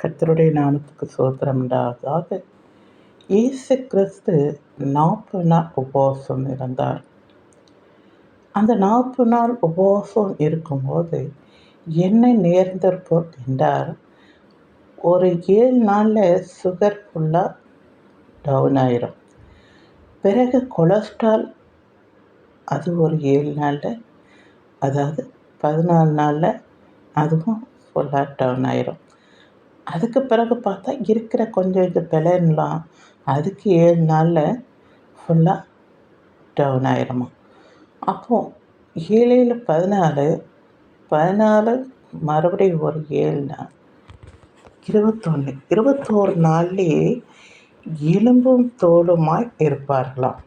கர்த்தருடைய நாமத்துக்கு ஸ்தோத்திரம் உண்டாவதாக. இயேசு கிறிஸ்து 40 நாள் உபவாசம் இருந்தார். அந்த 40 நாள் உபவாசம் இருக்கும்போது என்ன நேர்ந்திருக்கும் என்றால், ஒரு 7 நாளில் சுகர் ஃபுல்லாக டவுன் ஆயிரும். பிறகு கொலஸ்ட்ரால் அது ஒரு 7 நாளில், அதாவது 14 நாளில் அதுவும் ஃபுல்லாக டவுன் ஆயிரும். அதுக்கு பிறகு பார்த்தா இருக்கிற கொஞ்சம் இது பலன்லாம் அதுக்கு 7 நாளில் ஃபுல்லாக டவுன் ஆயிருமா. அப்போது 7 7 14, 14 மறுபடியும் ஒரு 7 நாள் 21 நாள்லேயே எலும்பும் தோலுமாய் இருப்பார்களாம்.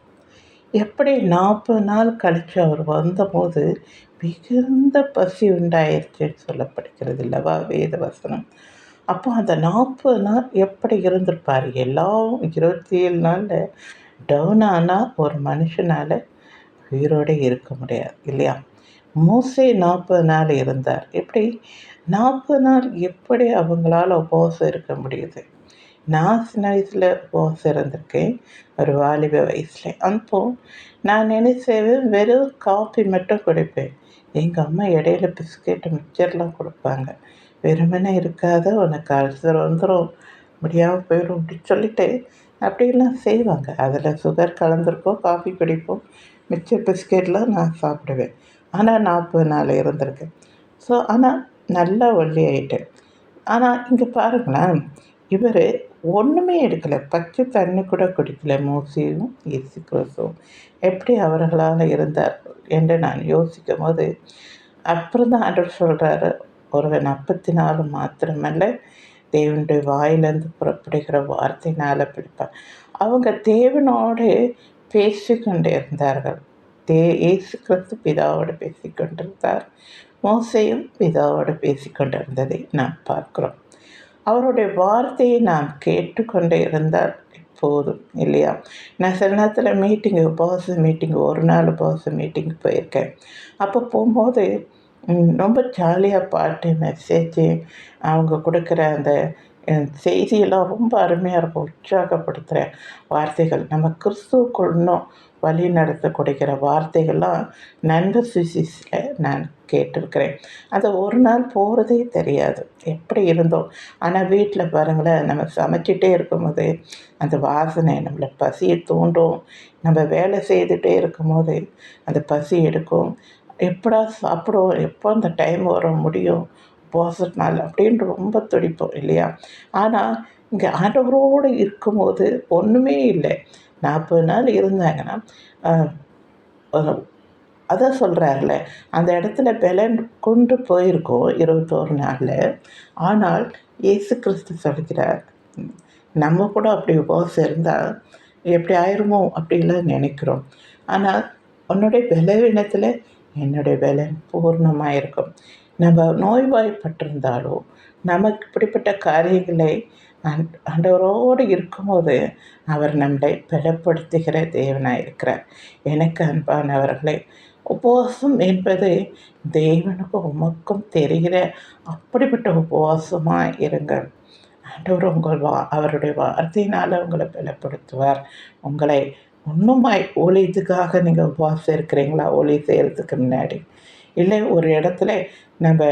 எப்படி 40 நாள் கழித்து அவர் வந்தபோது மிகுந்த பசி உண்டாயிருச்சுன்னு சொல்லப்படுகிறது இல்லவா வேத வசனம். அப்போ அந்த 40 நாள் எப்படி இருந்திருப்பார்? எல்லாம் 27 நாளில் டவுன் ஆனால் ஒரு மனுஷனால் உயிரோடு இருக்க முடியாது இல்லையா? மோசே 40 நாள் இருந்தார். எப்படி 40 நாள் எப்படி அவங்களால உபவாசம் இருக்க முடியுது? நான் சின்ன வயசில் உபவாசம் இருந்திருக்கேன், ஒரு வாலிப வயசில். அப்போது நான் என்ன செய்வேன், வெறும் காஃபி மட்டும் குடிப்பேன். எங்கள் அம்மா இடையில பிஸ்கெட்டு மிக்சர்லாம் கொடுப்பாங்க. வெறுமனே இருக்காத, உனக்கு அல்சர் வந்துடும், முடியாமல் போயிடும் அப்படின்னு சொல்லிட்டு அப்படிலாம் செய்வாங்க. அதில் சுகர் கலந்துருக்கோம், காஃபி குடிப்போம், மிக்சர் பிஸ்கெட்லாம் நான் சாப்பிடுவேன். ஆனால் 40 நாள் இருந்திருக்கேன். ஸோ ஆனால் நல்லா ஒல்லி ஆகிட்டேன். ஆனால் இங்கே பாருங்களேன், இவர் ஒன்றுமே எடுக்கலை, பச்சை தண்ணி கூட குடிக்கல. மோசேயும் இயேசு கிறிஸ்துவும் எப்படி அவர்களால் இருந்தார் என்று நான் யோசிக்கும் போது, அப்புறம் தான் ஆண்டவர் சொல்கிறாரு, ஒருவன் அப்பத்தினால மாத்திரமல்ல தேவனுடைய வாயிலிருந்து புறப்படுகிற வார்த்தையினால் பிடிப்பார். அவங்க தேவனோடு பேசிக்கொண்டு இருந்தார்கள். இயேசு கிறிஸ்து பிதாவோடு பேசிக்கொண்டிருந்தார், மோசேயும் பிதாவோடு பேசிக்கொண்டிருந்ததை நாம் பார்க்கிறோம். அவருடைய வார்த்தையை நாம் கேட்டுக்கொண்டே இருந்தால் போதும் இல்லையா? நான் சில நேரத்தில் உபவாச மீட்டிங், ஒரு நாள் உபவாச மீட்டிங் போயிருக்கேன். அப்போ போகும்போது ரொம்ப ஜாலியாக பாட்டு, மெசேஜு, அவங்க கொடுக்குற அந்த செய்தியெல்லாம் ரொம்ப அருமையாக இருக்கும். உற்சாகப்படுத்துகிற வார்த்தைகள், நம்ம கிறிஸ்துவுக்குள் இன்னும் வழி நடத்த கொடுக்கிற வார்த்தைகள்லாம் நண்பர் சுவிசேஷில் நான் கேட்டிருக்கிறேன். அந்த ஒரு நாள் போகிறதே தெரியாது, எப்படி இருந்தோம். ஆனால் வீட்டில் பாருங்களேன், நம்ம சமைச்சிட்டே இருக்கும்போது அந்த வாசனை நம்மளை பசியை தூண்டும். நம்ம வேலை செய்துகிட்டே இருக்கும்போது அந்த பசி எடுக்கும். எப்படா சாப்பிடுவோம், எப்போ அந்த டைம் வர முடியும் உபவாசத்தினால அப்படின்னு ரொம்ப துடிப்போம் இல்லையா? ஆனால் இங்கே ஆண்டவரோடு இருக்கும்போது ஒன்றுமே இல்லை. 40 நாள் இருந்தாங்கன்னா அதான் சொல்கிறார்ல, அந்த இடத்துல பலன் கொண்டு போயிருக்கோம் 21 நாளில். ஆனால் இயேசு கிறிஸ்து சொல்கிறார், நம்ம கூட அப்படி உபவாசம் இருந்தால் எப்படி ஆயிருமோ அப்படிலாம் நினைக்கிறோம். ஆனால் உன்னுடைய பலவீனத்தில் என்னுடைய பலன் பூர்ணமாக இருக்கும். நம்ம நோய்வாய்ப்பட்டிருந்தாலோ, நமக்கு இப்படிப்பட்ட காரியங்களை ஆண்டவரோடு இருக்கும்போது அவர் நம்மளை பலப்படுத்துகிற தேவனாக இருக்கிறார். எனக்கு அன்பானவர்களே, உபவாசம் என்பது தேவனுக்கும் உமக்கும் தெரிகிற அப்படிப்பட்ட உபவாசமாக இருங்கள். ஆண்டவர் அவருடைய வார்த்தையினால் உங்களை பலப்படுத்துவார். உங்களை இன்னுமாய் ஊழியத்துக்காக நீங்கள் உபவாசம் இருக்கிறீங்களா? ஊழியம் செய்கிறதுக்கு முன்னாடி இல்லை, ஒரு இடத்துல நம்ம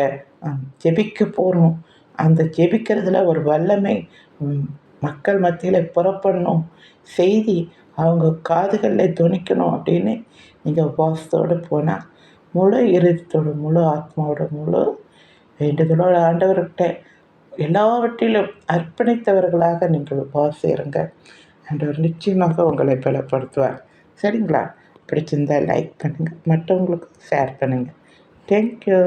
ஜெபிக்க போகிறோம், அந்த ஜெபிக்கிறதுல ஒரு வல்லமை மக்கள் மத்தியில் புறப்படணும், செய்தி அவங்க காதுகளில் துணிக்கணும் அப்படின்னு நீங்கள் உபவாசத்தோடு போனால், முழு இருதயத்தோடு, முழு ஆத்மாவோட, முழு வேண்டுதலோடு ஆண்டவர்கிட்ட எல்லாவற்றிலும் அர்ப்பணித்தவர்களாக நீங்கள் உபவாசம் இருங்க. ஆண்டவர் நிச்சயமாக உங்களை பலப்படுத்துவார். சரிங்களா? பிடிச்சிருந்தால் லைக் பண்ணுங்கள், மற்றவங்களுக்கு ஷேர் பண்ணுங்கள். தேங்க்யூ.